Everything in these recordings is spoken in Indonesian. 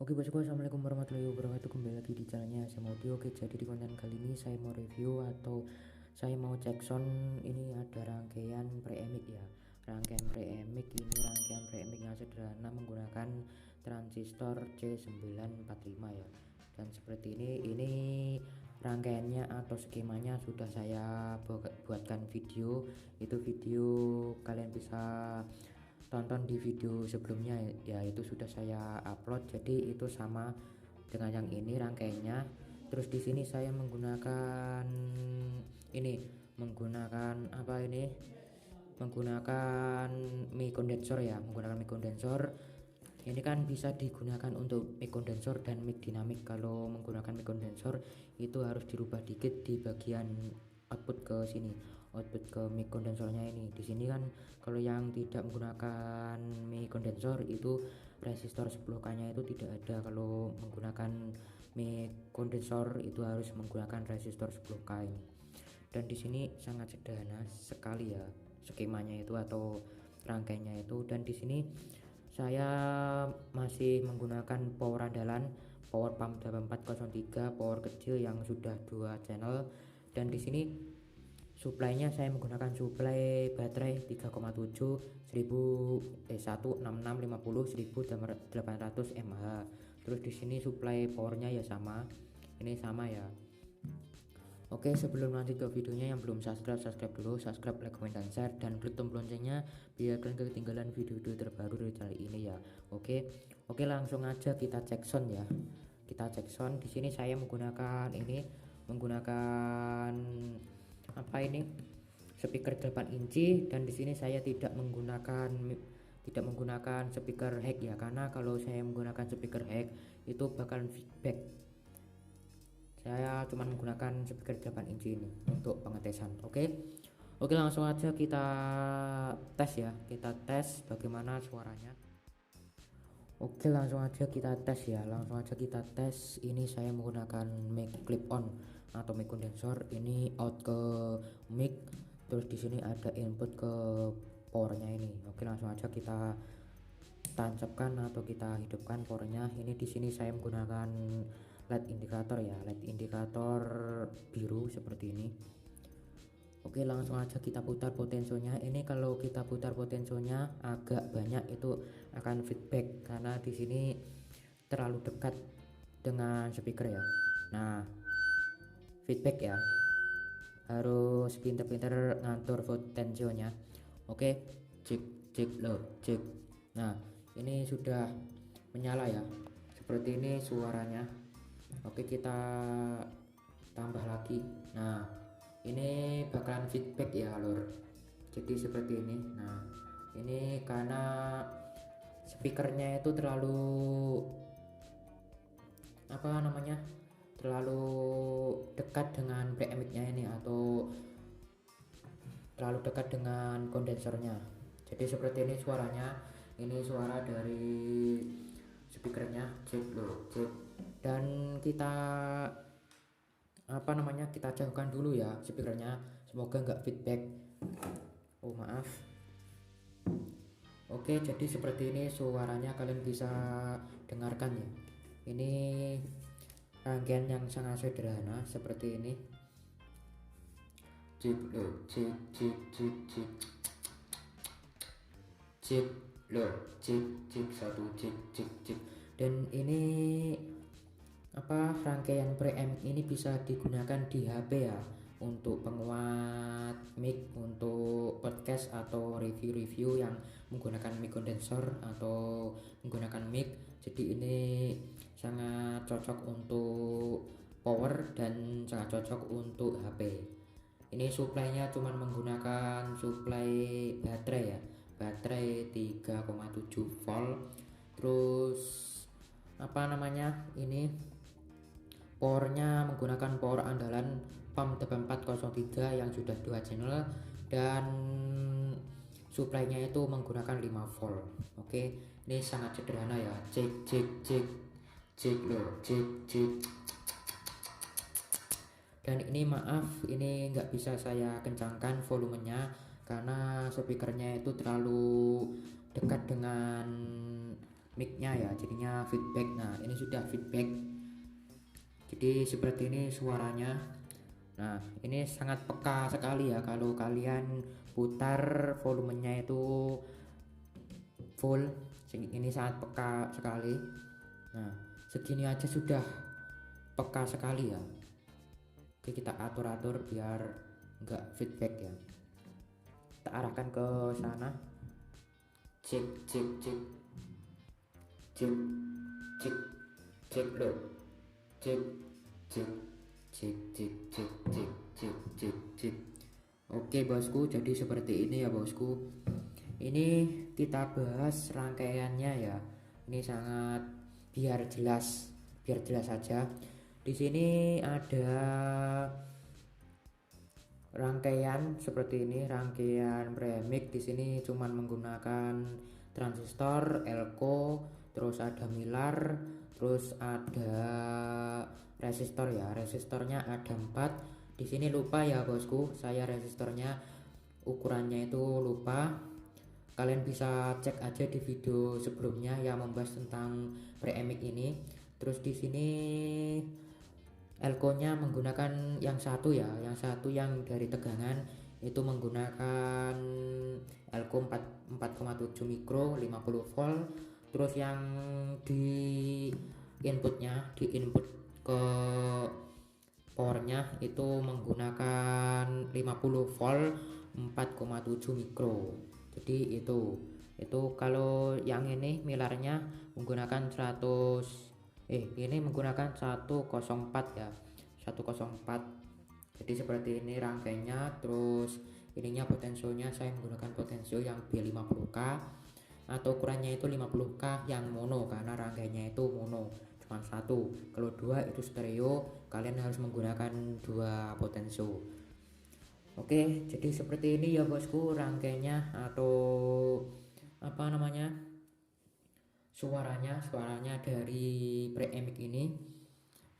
Oke bosku, assalamualaikum warahmatullahi wabarakatuh. Kembali lagi di channelnya Sam Audio. Oke, jadi di konten kali ini saya mau review atau saya mau cek sound. Ini ada rangkaian preamik ya. Rangkaian preamik ini rangkaian preamik yang sederhana menggunakan transistor C945 ya. Dan seperti ini rangkaiannya atau skemanya sudah saya buatkan video. Itu video kalian bisa tonton di video sebelumnya ya, itu sudah saya upload. Jadi itu sama dengan yang ini rangkaiannya. Terus di sini saya menggunakan ini menggunakan apa ini menggunakan mic kondensor ya, menggunakan mic kondensor. Ini kan bisa digunakan untuk mic kondensor dan mic dinamik. Kalau menggunakan mic kondensor itu harus dirubah dikit di bagian output ke sini, output ke mic kondensornya ini. Di sini kan kalau yang tidak menggunakan mic kondensor itu resistor 10K nya itu tidak ada. Kalau menggunakan mic kondensor itu harus menggunakan resistor 10K ini. Dan di sini sangat sederhana sekali ya skemanya itu atau rangkaiannya itu. Dan di sini saya masih menggunakan power andalan, power pump 8403, power kecil yang sudah 2 channel. Dan di sini supply-nya saya menggunakan supply baterai 3,7 16650 1800 mAh. Terus di sini supply powernya ya sama, ini sama ya. Oke, sebelum lanjut ke videonya, yang belum subscribe dulu, subscribe, like, comment, dan share, dan klik tombol loncengnya biar kalian ketinggalan video-video terbaru dari channel ini ya. Oke, langsung aja kita cek sound ya. Kita cek sound. Di sini saya menggunakan menggunakan apa ini? Speaker 8 inci, dan di sini saya tidak menggunakan speaker hack ya, karena kalau saya menggunakan speaker hack itu bakalan feedback. Saya cuma menggunakan speaker 8 inci ini untuk pengetesan. Oke, langsung aja kita tes ya. Kita tes bagaimana suaranya. Oke, langsung aja kita tes ya. Ini saya menggunakan mic clip on atau mic kondensor. Ini out ke mic. Terus di sini ada input ke powernya ini. Oke, langsung aja kita tancapkan atau kita hidupkan powernya. Ini di sini saya menggunakan LED indikator ya, LED indikator biru seperti ini. Oke, langsung aja kita putar potensionya. Ini kalau kita putar potensionya agak banyak itu akan feedback karena di sini terlalu dekat dengan speaker ya. Nah, feedback ya, harus pinter-pinter ngatur potensionya. Oke, cek lo cek. Nah, ini sudah menyala ya, seperti ini suaranya. Oke, kita tambah lagi. Nah, ini bakalan feedback ya lor, jadi seperti ini. Nah, ini karena speakernya itu terlalu apa namanya, terlalu dekat dengan preamiknya ini atau terlalu dekat dengan kondensernya. Jadi seperti ini suaranya. Ini suara dari speakernya, cek lo cek. Dan kita apa namanya, kita jauhkan dulu ya speakernya, semoga nggak feedback. Oh maaf. Oke, jadi seperti ini suaranya, kalian bisa dengarkan ya. Ini rangkaian yang sangat sederhana seperti ini. Cek lo cek cek cek cek cek lo cek cek satu cek cek cek. Dan ini apa, rangkaian preamp ini bisa digunakan di HP ya, untuk penguat mic, untuk podcast atau review-review yang menggunakan mic kondensor atau menggunakan mic. Jadi ini sangat cocok untuk power dan sangat cocok untuk HP. Ini supply-nya cuman menggunakan supply baterai ya, baterai 3,7 volt. Terus apa namanya, ini powernya menggunakan power andalan pump 8403 yang sudah 2 channel, dan supply-nya itu menggunakan 5 volt. Oke, ini sangat sederhana ya. Cek cek cek cek lo cek cek. Dan ini maaf, ini nggak bisa saya kencangkan volumenya karena speakernya itu terlalu dekat dengan micnya ya, jadinya feedback. Nah ini sudah feedback, jadi seperti ini suaranya. Nah ini sangat peka sekali ya kalau kalian putar volumenya itu full, ini sangat peka sekali. Nah segini aja sudah peka sekali ya. Oke, kita atur-atur biar enggak feedback ya, kita arahkan ke sana. Cek cek cek cek cek cek lo, cek cek cek cek cek cek cek cek cek. Oke bosku, jadi seperti ini ya bosku. Ini kita bahas rangkaiannya ya. Ini sangat biar jelas saja. Di sini ada rangkaian seperti ini, rangkaian premix. Di sini cuman menggunakan transistor, elko, terus ada milar, terus ada resistor ya. Resistornya ada 4. Di sini lupa ya bosku, saya resistornya ukurannya itu lupa. Kalian bisa cek aja di video sebelumnya yang membahas tentang premix ini. Terus di sini elko-nya menggunakan yang satu ya, yang satu yang dari tegangan itu menggunakan elko 4,7 mikro 50 volt. Terus yang di inputnya, di input ke powernya itu menggunakan 50 volt 4,7 mikro. Jadi itu kalau yang ini milarnya menggunakan 100, ini menggunakan 104 ya, 104. Jadi seperti ini rangkainya. Terus ininya potensionya saya menggunakan potensio yang B50K atau ukurannya itu 50K yang mono, karena rangkainya itu mono cuma satu. Kalau dua itu stereo, kalian harus menggunakan 2 potensio. Oke, jadi seperti ini ya bosku rangkainya atau apa namanya, suaranya dari premix ini.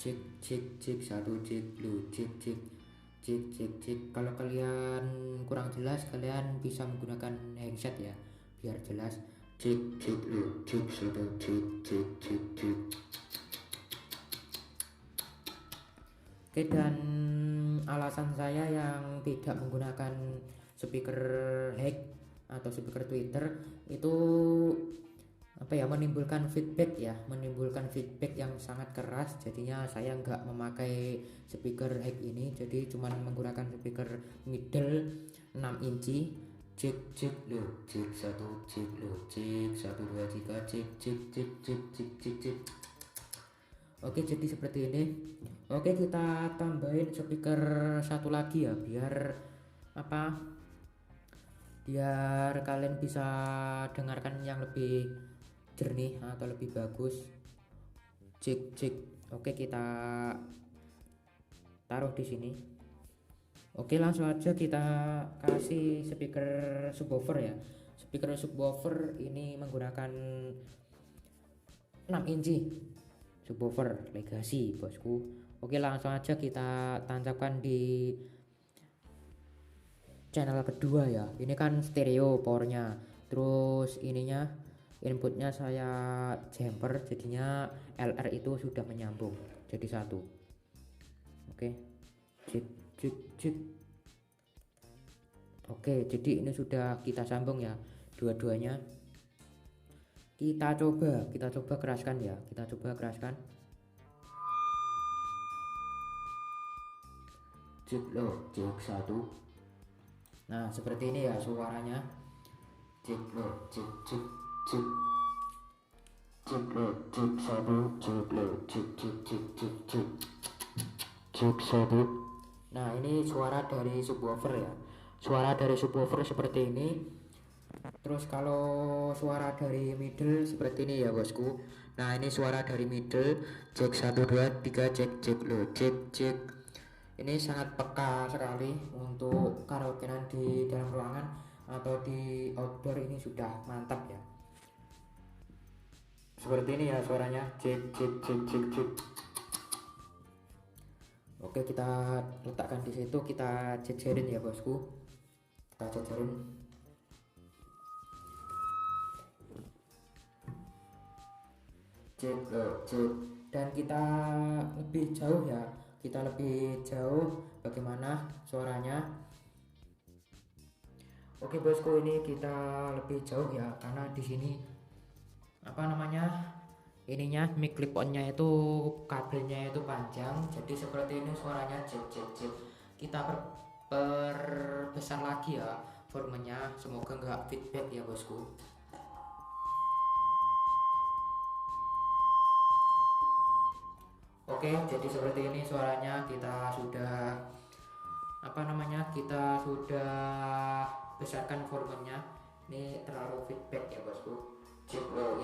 Cek cek cek, satu cek lu, cek cek cek cek cek. Kalau kalian kurang jelas, kalian bisa menggunakan headset ya biar jelas. Cek cek lu, cek satu, cek cek cek cek. Oke, dan alasan saya yang tidak menggunakan speaker hack atau speaker Twitter itu apa ya, menimbulkan feedback yang sangat keras. Jadinya saya nggak memakai speaker hack ini, jadi cuman menggunakan speaker middle 6 inci. Cek cek lo, cek satu, cek lo, cek 1 2 3, cek cek cek cek cek cek cek. Oke, jadi seperti ini. Oke, kita tambahin speaker satu lagi ya biar apa, biar kalian bisa dengarkan yang lebih jernih atau lebih bagus. Cek cek. Oke, kita taruh di sini. Oke, langsung aja kita kasih speaker subwoofer ya. Speaker subwoofer ini menggunakan 6 inci subwoofer Legacy bosku. Oke, langsung aja kita tancapkan di channel kedua ya. Ini kan stereo powernya, terus ininya inputnya saya jumper, jadinya LR itu sudah menyambung jadi satu. Oke, cek cek cek. Oke, jadi ini sudah kita sambung ya dua-duanya. Kita coba keraskan ya, kita coba keraskan. Cek lo, cek satu. Nah seperti ini ya suaranya. Cek lo, cek cek cek. Cek lo, cek satu, cek lo, cek cek cek cek cek. Cek satu. Nah ini suara dari subwoofer ya. Suara dari subwoofer seperti ini. Terus kalau suara dari middle seperti ini ya bosku. Nah ini suara dari middle. Cek 1 2 3, cek cek lo, cek cek. Ini sangat peka sekali untuk karaokean di dalam ruangan atau di outdoor, ini sudah mantap ya. Seperti ini ya suaranya. Cek cek cek cek cek. Oke, kita letakkan di situ, kita jejerin ya bosku. Kita jejerin. cek. Dan kita lebih jauh ya, kita lebih jauh bagaimana suaranya. Oke bosku, ini kita lebih jauh ya karena di sini apa namanya, ininya mic clip onnya itu kabelnya itu panjang, jadi seperti ini suaranya cek. Kita perbesar lagi ya volumenya, semoga nggak feedback ya bosku. Oke, jadi seperti ini suaranya, kita sudah apa namanya, kita sudah besarkan volumenya. Ini terlalu feedback ya bosku.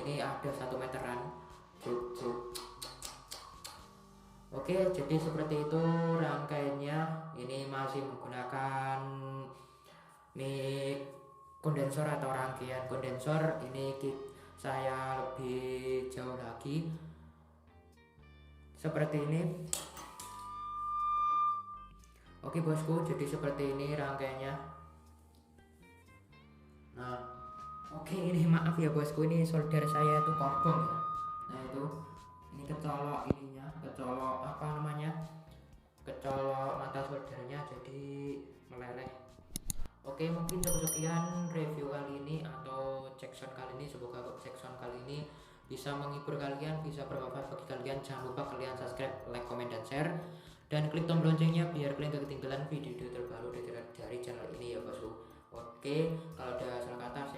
Ini ada 1 meteran. Oke, jadi seperti itu rangkaiannya. Ini masih menggunakan mic kondensor atau rangkaian kondensor. Ini saya lebih jauh lagi seperti ini. Oke bosku, jadi seperti ini rangkaiannya. Nah, oke, ini maaf ya bosku, ini solder saya itu kobong ya. Nah itu, ini kecolok ininya, kecolok apa namanya, kecolok mata soldernya jadi meleleh. Oke, mungkin sekian review kali ini atau check sound kali ini. Semoga check sound kali ini bisa menghibur kalian, bisa bermanfaat bagi kalian. Jangan lupa kalian subscribe, like, comment, dan share, dan klik tombol loncengnya biar kalian gak ketinggalan video terbaru dari channel ini ya bosku. Oke, kalau ada salah kata